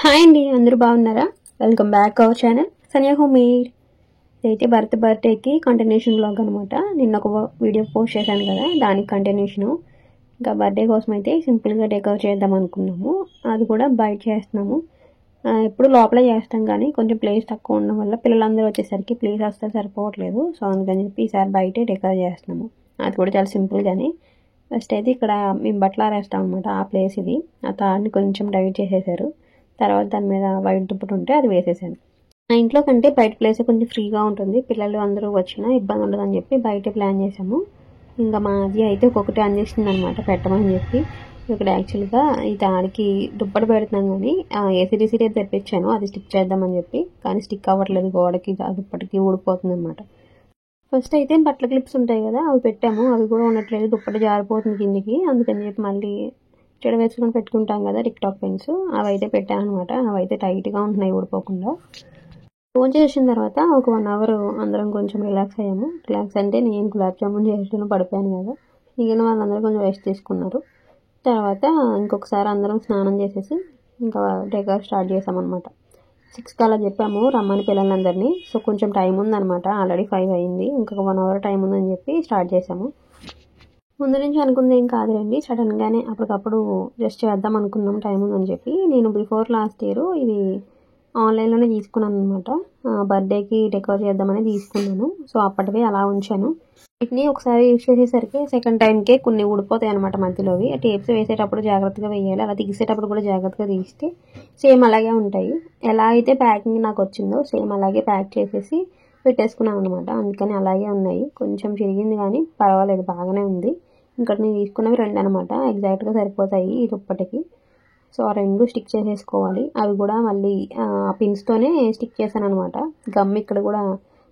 Hi అండి, అందరూ బాగున్నారా? Welcome back our channel Sania home made. ఇదైతే బర్త్డేకి కంటిన్యూషన్ బ్లాగ్ అనమాట. నిన్న ఒక వీడియో పోస్ట్ చేశాను కదా, దానికి కంటిన్యూషను. ఇంకా బర్త్డే కోసం అయితే సింపుల్గా డెకరేట్ చేద్దాం అనుకున్నాము. అది కూడా బయట చేస్తున్నాము. ఎప్పుడు లోపలే చేస్తాం కానీ కొంచెం ప్లేస్ తక్కువ ఉండడం వల్ల పిల్లలందరూ వచ్చేసరికి ప్లేస్ అస్సలు సరిపోవట్లేదు. సో అందుకని చెప్పి ఈసారి బయటే డెకరేట్ చేస్తున్నాము. అది కూడా చాలా సింపుల్గానే. ఫస్ట్ అయితే ఇక్కడ మేము బట్టలు ఆరేస్తాం అనమాట. ఆ ప్లేస్ ఇది. ఆ తాడిని కొంచెం డైట్ చేసేసారు. తర్వాత దాని మీద వైట్ దుప్పటి ఉంటే అది వేసేసాను. మా ఇంట్లో కంటే బయట ప్లేస్ కొంచెం ఫ్రీగా ఉంటుంది, పిల్లలు అందరూ వచ్చినా ఇబ్బంది ఉండదని చెప్పి బయట ప్లాన్ చేసాము. ఇంకా మా అది అయితే ఒక్కొక్కటి అందిస్తుంది అనమాట పెట్టమని చెప్పి. ఇక్కడ యాక్చువల్గా ఈ తాడికి దుప్పటి పెడుతున్నాం కానీ ఏసీడీసీ తెప్పించాను, అది స్టిక్ చేద్దామని చెప్పి. కానీ స్టిక్ అవ్వట్లేదు, గోడకి దుప్పటికి ఊడిపోతుంది అనమాట. ఫస్ట్ అయితే బట్టల క్లిప్స్ ఉంటాయి కదా, అవి పెట్టాము. అవి కూడా ఉండట్లేదు, దుప్పటి జారిపోతుంది కిందికి. అందుకని చెప్పి మళ్ళీ చెడ వేసుకొని పెట్టుకుంటాం కదా టిక్టాక్ పెన్స్, అవి అయితే పెట్టాను అనమాట. అవి అయితే టైట్గా ఉంటున్నాయి ఊడిపోకుండా. ఫోన్ చేసిన తర్వాత ఒక 1 అవర్ అందరం కొంచెం రిలాక్స్ అయ్యాము. రిలాక్స్ అంటే నేను గులాబ్ జామున్ చేస్తూ పడిపోయాను కదా, మిగిలిన వాళ్ళందరూ కొంచెం రెస్ట్ తీసుకున్నారు. తర్వాత ఇంకొకసారి అందరం స్నానం చేసేసి ఇంకా డెకరేట్ స్టార్ట్ చేసామన్నమాట. 6కి అలా చెప్పాము రమ్మని పిల్లలందరినీ. సో కొంచెం టైం ఉందన్నమాట, ఆల్రెడీ 5 అయింది. ఇంకొక 1 అవర్ టైం ఉందని చెప్పి స్టార్ట్ చేసాము. ముందు నుంచి అనుకుంది ఏం కాదులేండి, సడన్గానే అప్పటికప్పుడు జస్ట్ చేద్దాం అనుకున్నాం టైం ఉందని చెప్పి. నేను బిఫోర్ లాస్ట్ ఇయర్ ఇవి ఆన్లైన్లోనే తీసుకున్నాను అనమాట. బర్త్డేకి డెకరేట్ చేద్దామని తీసుకున్నాను. సో అప్పటివే అలా ఉంచాను. వీటిని ఒకసారి యూజ్ చేసేసరికి సెకండ్ టైంకే కొన్ని ఊడిపోతాయి అనమాట మధ్యలోవి. టేప్స్ వేసేటప్పుడు జాగ్రత్తగా వేయాలి, అలా తీసేటప్పుడు కూడా జాగ్రత్తగా తీస్తే సేమ్ అలాగే ఉంటాయి. ఎలా అయితే ప్యాకింగ్ నాకు వచ్చిందో సేమ్ అలాగే ప్యాక్ చేసేసి పెట్టేసుకున్నాను అనమాట. అందుకని అలాగే ఉన్నాయి. కొంచెం చిరిగింది కానీ పర్వాలేదు, బాగానే ఉంది. ఇంకా నేను తీసుకున్నవి 2 అనమాట, ఎగ్జాక్ట్గా సరిపోతాయి ఈ దుప్పటికి. సో ఆ 2 స్టిక్ చేసేసుకోవాలి. అవి కూడా మళ్ళీ పిన్స్తోనే స్టిక్ చేశాను అనమాట. గమ్ ఇక్కడ కూడా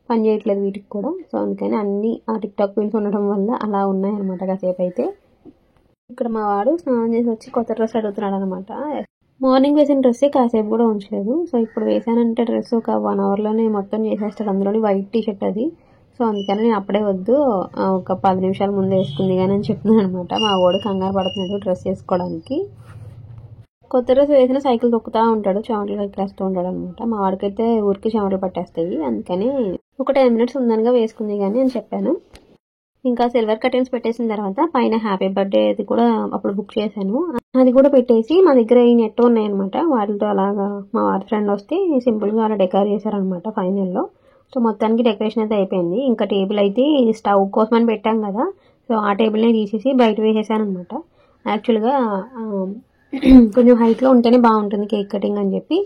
పని చేయట్లేదు వీటికి కూడా. సో అందుకని అన్ని ఆ టిక్టాక్ పిన్స్ ఉండడం వల్ల అలా ఉన్నాయన్నమాట కాసేపు అయితే. ఇక్కడ మా వాడు స్నానం చేసి వచ్చి కొత్త డ్రెస్ అడుగుతున్నాడు అనమాట. మార్నింగ్ వేసిన డ్రెస్సే కాసేపు కూడా ఉంచలేదు. సో ఇప్పుడు వేసానంటే డ్రెస్ ఒక 1 అవర్లోనే మొత్తం చేసేస్తాడు. అందులోని వైట్ టీషర్ట్ అది. సో అందుకని నేను అప్పుడే వద్దు, ఒక 10 నిమిషాల ముందు వేసుకుంది కానీ అని చెప్తున్నాను అనమాట. మా వాడు కంగారు పడుతున్నాడు డ్రెస్ వేసుకోవడానికి. కొత్త డ్రెస్ వేసిన సైకిల్ తొక్కుతూ ఉంటాడు, చెమటలు ఎక్కేస్తూ ఉంటాడు అనమాట. మా వాడికైతే ఊరికి చెమటలు పట్టేస్తాయి. అందుకని ఒక 10 మినిట్స్ ఉందనగా వేసుకుంది కానీ అని చెప్పాను. ఇంకా సిల్వర్ కర్టెన్స్ పెట్టేసిన తర్వాత పైన హ్యాపీ బర్త్డే అది కూడా అప్పుడు బుక్ చేశాను. అది కూడా పెట్టేసి మా దగ్గర ఈ నెట్ ఉన్నాయన్నమాట, వాటితో అలాగా మా వారి ఫ్రెండ్ వస్తే సింపుల్గా అలా డెకరేట్ చేశారనమాట ఫైనల్లో. సో మొత్తానికి డెకరేషన్ అయితే అయిపోయింది. ఇంకా టేబుల్ అయితే స్టవ్ కోసం అని పెట్టాం కదా, సో ఆ టేబుల్ని తీసేసి బయట వేసేసాను అనమాట. యాక్చువల్గా కొంచెం హైట్లో ఉంటేనే బాగుంటుంది కేక్ కటింగ్ అని చెప్పి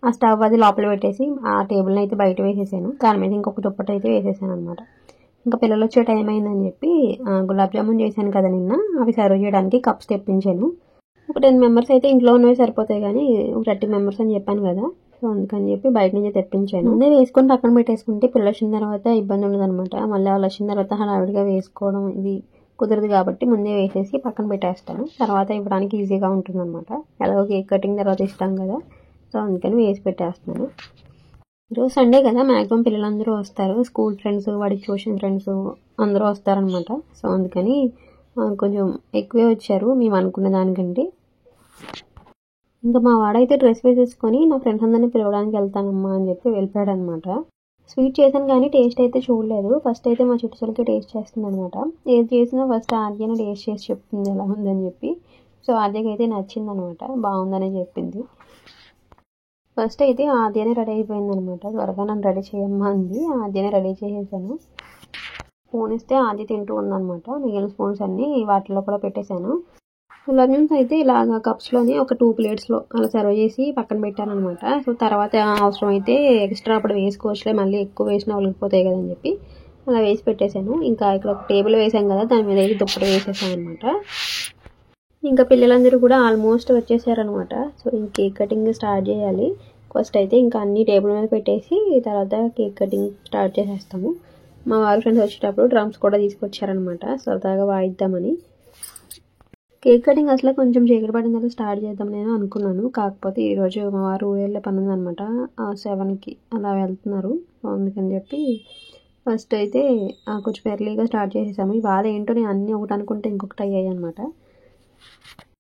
ఆ స్టవ్ అది లోపల పెట్టేసి ఆ టేబుల్ని అయితే బయట వేసేసాను. దాని మీద ఇంకొక దుప్పటి అయితే వేసేసాను అనమాట. ఇంకా పిల్లలు వచ్చే టైం అయిందని చెప్పి గులాబ్ జామున్ చేశాను కదా నిన్న, అవి సర్వ్ చేయడానికి కప్స్ తెప్పించాను. ఒక 10 మెంబర్స్ అయితే ఇంట్లో ఉన్నవి సరిపోతాయి కానీ ఒక 30 మెంబర్స్ అని చెప్పాను కదా, సో అందుకని చెప్పి బయట నుంచి తెప్పించాను. ముందే వేసుకొని పక్కన పెట్టేసుకుంటే పిల్లలు వచ్చిన తర్వాత ఇబ్బంది ఉండదు అనమాట. మళ్ళీ వాళ్ళు వచ్చిన తర్వాత హడావిడిగా వేసుకోవడం ఇది కుదరదు కాబట్టి ముందే వేసేసి పక్కన పెట్టేస్తాను. తర్వాత ఇవ్వడానికి ఈజీగా ఉంటుంది అనమాట. ఎలాగో కేక్ కటింగ్ తర్వాత ఇస్తాం కదా, సో అందుకని వేసి పెట్టేస్తున్నాను. ఈరోజు సండే కదా, మ్యాక్సిమం పిల్లలందరూ వస్తారు. స్కూల్ ఫ్రెండ్స్, వాడి ట్యూషన్ ఫ్రెండ్స్ అందరూ వస్తారనమాట. సో అందుకని కొంచెం ఎక్కువే వచ్చారు మేము అనుకున్న దానికంటే. ఇంకా మా వాడైతే డ్రెస్ వేసేసుకొని నా ఫ్రెండ్స్ అందరినీ పిలవడానికి వెళ్తానమ్మా అని చెప్పి వెళ్ళిపోయాడు అనమాట. స్వీట్ చేశాను కానీ టేస్ట్ అయితే చూడలేదు. ఫస్ట్ అయితే మా చుట్టుసలకి టేస్ట్ చేస్తుంది అనమాట. ఏది చేసినా ఫస్ట్ ఆద్యనే టేస్ట్ చేసి చెప్తుంది ఎలా ఉందని చెప్పి. సో ఆద్యకి అయితే నచ్చింది అనమాట, బాగుందని చెప్పింది. ఫస్ట్ అయితే ఆద్యనే రెడీ అయిపోయింది అనమాట. త్వరగా నన్ను రెడీ చేయమ్మా అంది. ఆద్యనే రెడీ చేసేసాను. స్పూన్ ఇస్తే ఆద్య తింటూ ఉందనమాట. మిగిలిన స్పూన్స్ అన్నీ వాటిలో కూడా పెట్టేశాను. గులాబ్ జామ్స్ అయితే ఇలాగా కప్స్లోనే ఒక 2 ప్లేట్స్లో అలా సర్వ్ చేసి పక్కన పెట్టాను అనమాట. సో తర్వాత అవసరం అయితే ఎక్స్ట్రా అప్పుడు వేసుకోవచ్చులే, మళ్ళీ ఎక్కువ వేసినా ఒలిగిపోతాయి కదని చెప్పి అలా వేసి పెట్టేశాను. ఇంకా ఇక్కడ ఒక టేబుల్ వేసాం కదా, దాని మీద అయితే దుప్పటి వేసేసాను అనమాట. ఇంకా పిల్లలందరూ కూడా ఆల్మోస్ట్ వచ్చేసారనమాట. సో ఇంక కేక్ కటింగ్ స్టార్ట్ చేయాలి. ఫస్ట్ అయితే ఇంకా అన్ని టేబుల్ మీద పెట్టేసి తర్వాత కేక్ కటింగ్ స్టార్ట్ చేసేస్తాము. మా వారి ఫ్రెండ్స్ వచ్చేటప్పుడు డ్రమ్స్ కూడా తీసుకొచ్చారనమాట, సరదాగా వాయిద్దామని. కేక్ కటింగ్ అసలు కొంచెం చీకటి పడిన తర్వాత స్టార్ట్ చేద్దాం నేను అనుకున్నాను. కాకపోతే ఈరోజు మా వారు వెళ్ళే పని ఉందనమాట, 7కి అలా వెళ్తున్నారు. అందుకని చెప్పి ఫస్ట్ అయితే కొంచెం ఎర్లీగా స్టార్ట్ చేసేసాము. ఇవాళ ఏంటో నేను అన్నీ ఒకటి అనుకుంటే ఇంకొకటి అయ్యాయి అనమాట.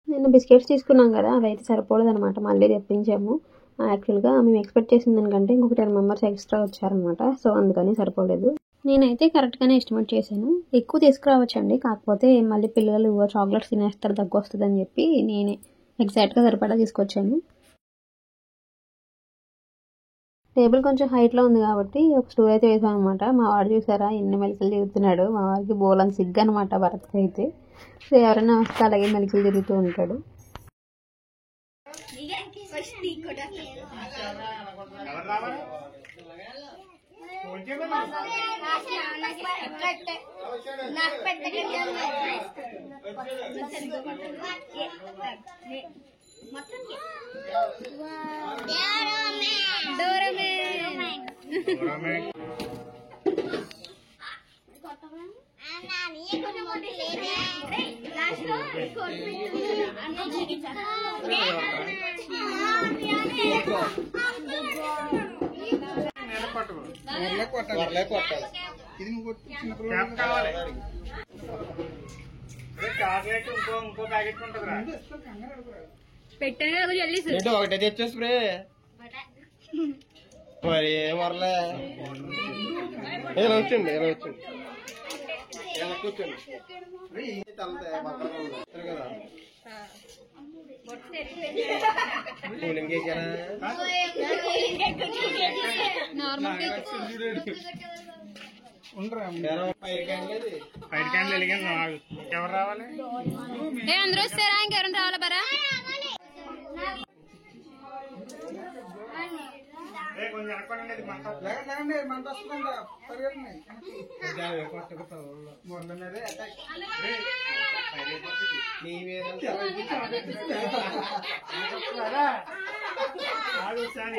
నేను బిస్కెట్స్ తీసుకున్నాం కదా, అవి అయితే సరిపోలేదు అనమాట, మళ్ళీ తెప్పించాము. యాక్చువల్గా మేము ఎక్స్పెక్ట్ చేసిన దానికంటే ఇంకొక 10 మెంబర్స్ ఎక్స్ట్రా వచ్చారనమాట. సో అందుకని సరిపోలేదు. నేనైతే కరెక్ట్గానే ఎస్టిమేట్ చేశాను. ఎక్కువ తీసుకురావచ్చండి, కాకపోతే మళ్ళీ పిల్లలు చాక్లెట్స్ తినేస్తారు, దగ్గు వస్తుంది అని చెప్పి నేనే ఎగ్జాక్ట్గా సరిపడా తీసుకొచ్చాను. టేబుల్ కొంచెం హైట్లో ఉంది కాబట్టి ఒక స్టూల్ అయితే వేసాం అనమాట. మా వాడు చూసారా ఎన్ని మెలికలు తిరుగుతున్నాడు. మా వాడికి బోలని సిగ్గు అనమాట భరత్ అయితే. సో ఎవరైనా వస్తే అలాగే మెలికలు తిరుగుతూ ఉంటాడు. పెట్టాను ఒకటే తెచ్చే స్ప్రే మరి మరలే వచ్చండి కూర్చోండి కదా కూలింగ్ కేకేనా ఎవరు రావాలి అందరూ వస్తారా ఇంకెవరైనా రావాలా బరా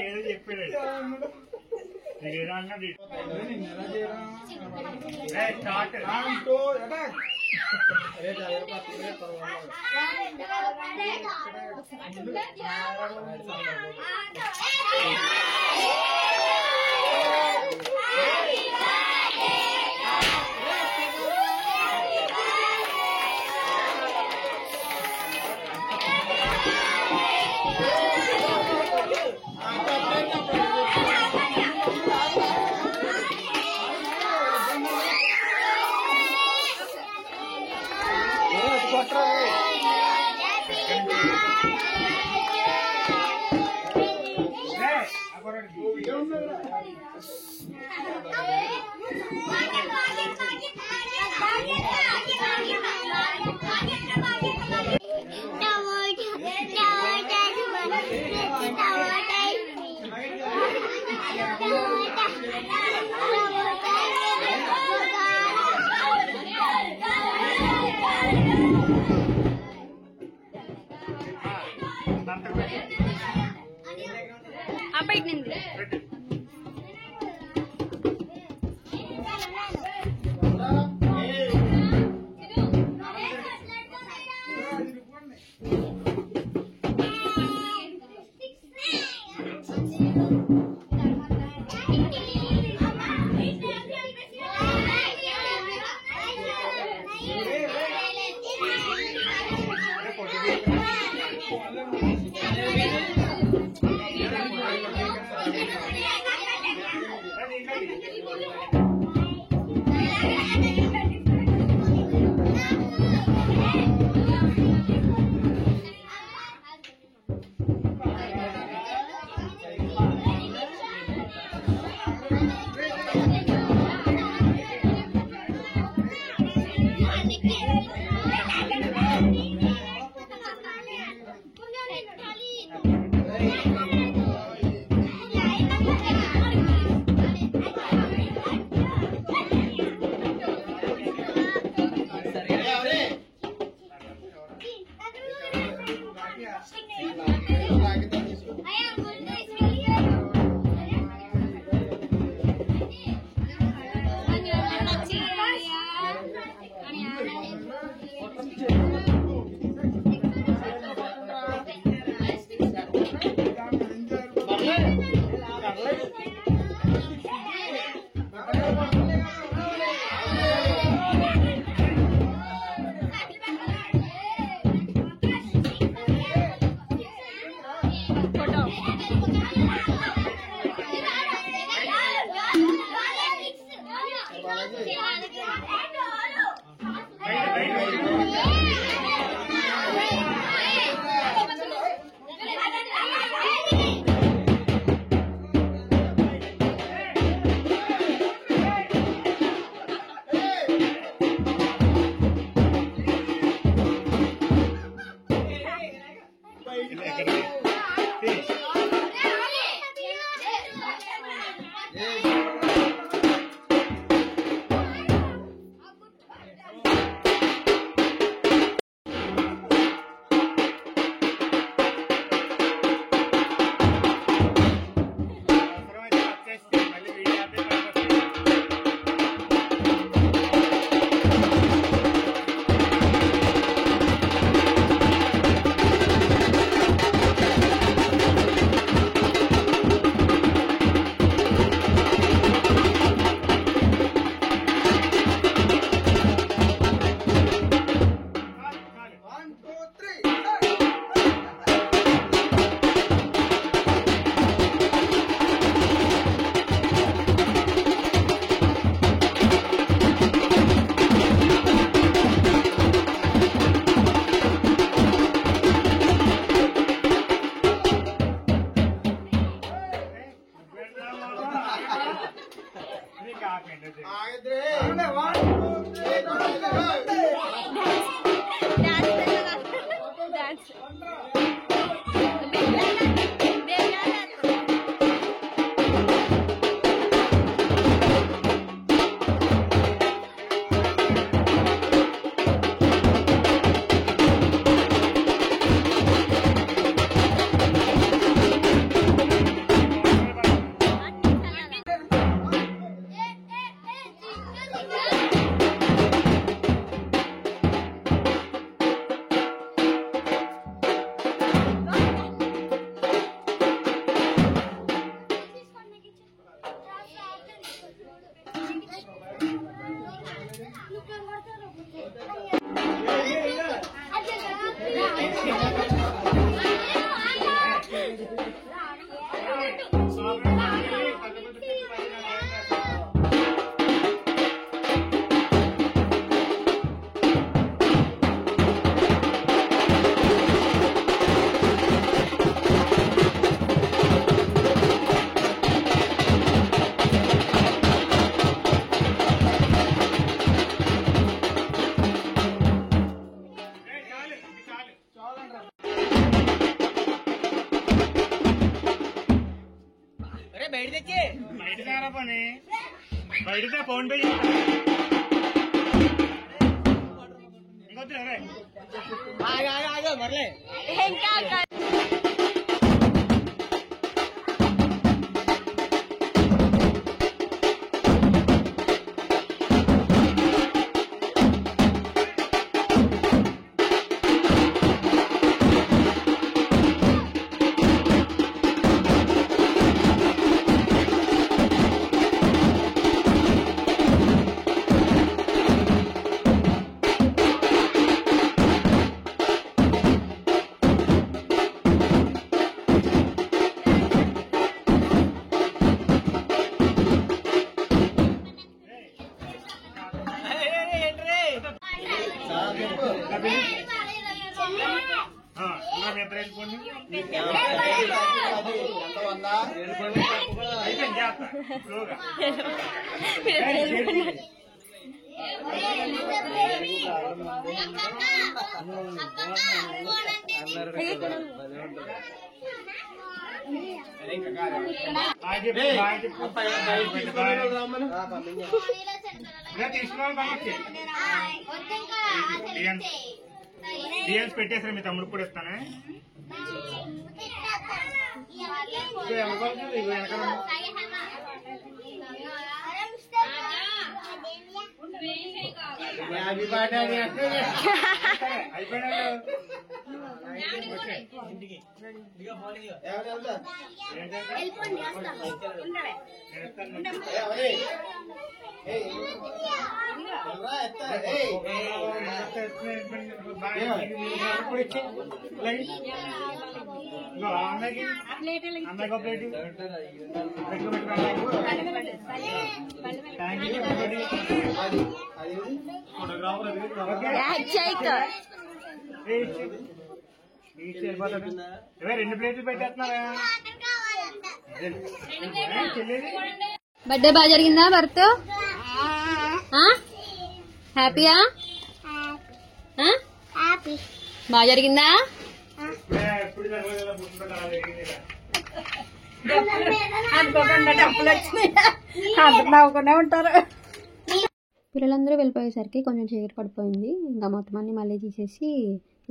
ఏదో చెప్పాడు బయట ఫోన్ పే మరలే డిఎన్స్ పెట్టేసారు మీ తమ్ముడు కూడా ఇస్తానే అయిపోయినా అమ్మాయికి ప్లేట్ రెండు ప్లేట్లు పెట్టేస్తున్నారా? బర్త్డే బాగా జరిగిందా భరత్? హ్యాపీయా? బాగా జరిగిందా? పిల్లలందరూ వెళ్ళిపోయేసరికి కొంచెం చీకటి పడిపోయింది. ఇంకా మొత్తం అన్ని మళ్ళీ తీసేసి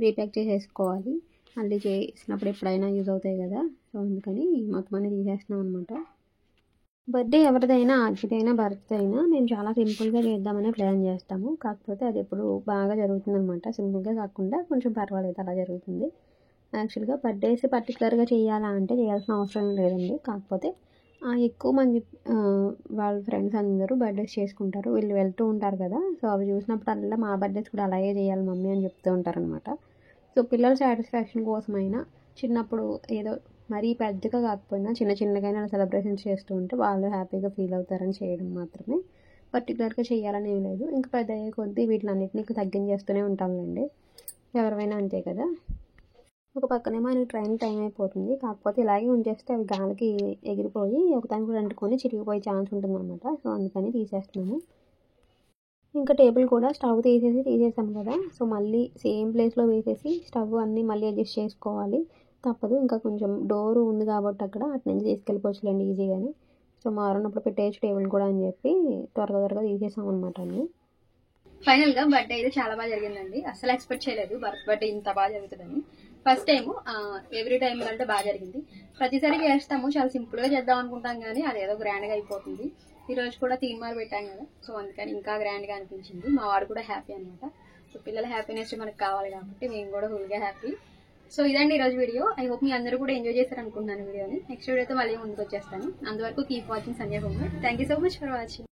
రీప్యాక్ చేసేసుకోవాలి. మళ్ళీ చేసినప్పుడు ఎప్పుడైనా యూజ్ అవుతాయి కదా, సో అందుకని మొత్తం అన్ని తీసేస్తున్నాం అనమాట. బర్త్డే ఎవరిదైనా, అర్చిదైనా, భరత్ అయినా మేము చాలా సింపుల్గా చేద్దామని ప్లాన్ చేస్తాము. కాకపోతే అది ఎప్పుడు బాగా జరుగుతుంది అనమాట. సింపుల్గా కాకుండా కొంచెం పర్వాలేదు అలా జరుగుతుంది. యాక్చువల్గా బర్త్డేస్ పర్టికులర్గా చేయాలా అంటే చేయాల్సిన అవసరం లేదండి. కాకపోతే ఎక్కువ మంది వాళ్ళ ఫ్రెండ్స్ అందరూ బర్త్డేస్ చేసుకుంటారు, వీళ్ళు వెళ్తూ ఉంటారు కదా, సో అవి చూసినప్పుడల్లా మా బర్త్డేస్ కూడా అలాగే చేయాలి మమ్మీ అని చెప్తూ ఉంటారనమాట. సో పిల్లల సాటిస్ఫాక్షన్ కోసమైనా చిన్నప్పుడు ఏదో మరీ పెద్దగా కాకపోయినా చిన్న చిన్నగైనా సెలబ్రేషన్స్ చేస్తూ ఉంటే వాళ్ళు హ్యాపీగా ఫీల్ అవుతారని చేయడం మాత్రమే. పర్టికులర్గా చేయాలని ఏం లేదు. ఇంకా పెద్ద అయ్యే కొద్దీ వీటిలన్నింటినీ తగ్గించేస్తూనే ఉంటాంలేండి, ఎవరైనా అంతే కదా. ఒక పక్కనేమో ఆయన ట్రైన్ టైం అయిపోతుంది. కాకపోతే ఇలాగే ఉంచేస్తే అవి గాలికి ఎగిరిపోయి ఒకదానికి అంటుకొని చిరిగిపోయే ఛాన్స్ ఉంటుంది అనమాట. సో అందుకని తీసేస్తున్నాము. ఇంకా టేబుల్ కూడా స్టవ్ తీసేసాం కదా, సో మళ్ళీ సేమ్ ప్లేస్లో వేసేసి స్టవ్ అన్నీ మళ్ళీ అడ్జస్ట్ చేసుకోవాలి. తప్పదు, ఇంకా కొంచెం డోరు ఉంది కాబట్టి అక్కడ అటు నుంచి తీసుకెళ్ళిపోవచ్చులేండి ఈజీగానే. సో మారున్నప్పుడు పెట్టేయచ్చు టేబుల్ కూడా అని చెప్పి త్వరగా తీసేసాం అనమాట అన్ని. ఫైనల్ గా బర్త్డే అయితే చాలా బాగా జరిగిందండి. అసలు ఎక్స్పెక్ట్ చేయలేదు బర్త్డే ఇంత బాగా జరుగుతుందని. ఫస్ట్ టైం ఎవ్రీ టైం కంటే బాగా జరిగింది. ప్రతిసారి చేస్తాము, చాలా సింపుల్ గా చేద్దాం అనుకుంటాం కానీ అదేదో గ్రాండ్ గా అయిపోతుంది. ఈ రోజు కూడా తీన్మార్ పెట్టాం కదా, సో అందుకని ఇంకా గ్రాండ్ గా అనిపించింది. మా వాడు కూడా హ్యాపీ అనమాట. సో పిల్లల హ్యాపీనెస్ మనకు కావాలి కాబట్టి మేము కూడా ఫుల్ గా హ్యాపీ. సో ఇదండి ఈ రోజు వీడియో. ఐ హోప్ మీ అందరూ కూడా ఎంజాయ్ చేస్తారు అనుకుంటున్నాను వీడియోని. నెక్స్ట్ వీడియోతో మళ్ళీ ముందుకు వచ్చేస్తాను. అంతవరకు keep watching Sanjay home. Thank you so much for watching.